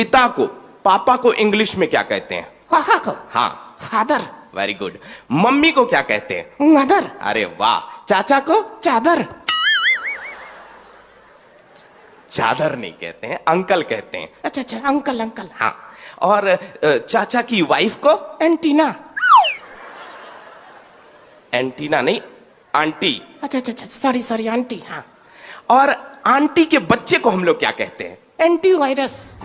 पिता को, पापा को इंग्लिश में क्या कहते हैं? पापा को हाँ, फादर। Very good. मम्मी को क्या कहते हैं? मदर। अरे वाह। चाचा को? चादर। चादर नहीं कहते हैं, अंकल कहते हैं। अच्छा अच्छा, अंकल अंकल। हाँ। और चाचा की वाइफ को? एंटीना। एंटीना नहीं, आंटी। अच्छा अच्छा अच्छा, सॉरी सॉरी, आंटी। हाँ। और आंटी के बच्चे को हम लोग क्या कहते हैं? Anti virus.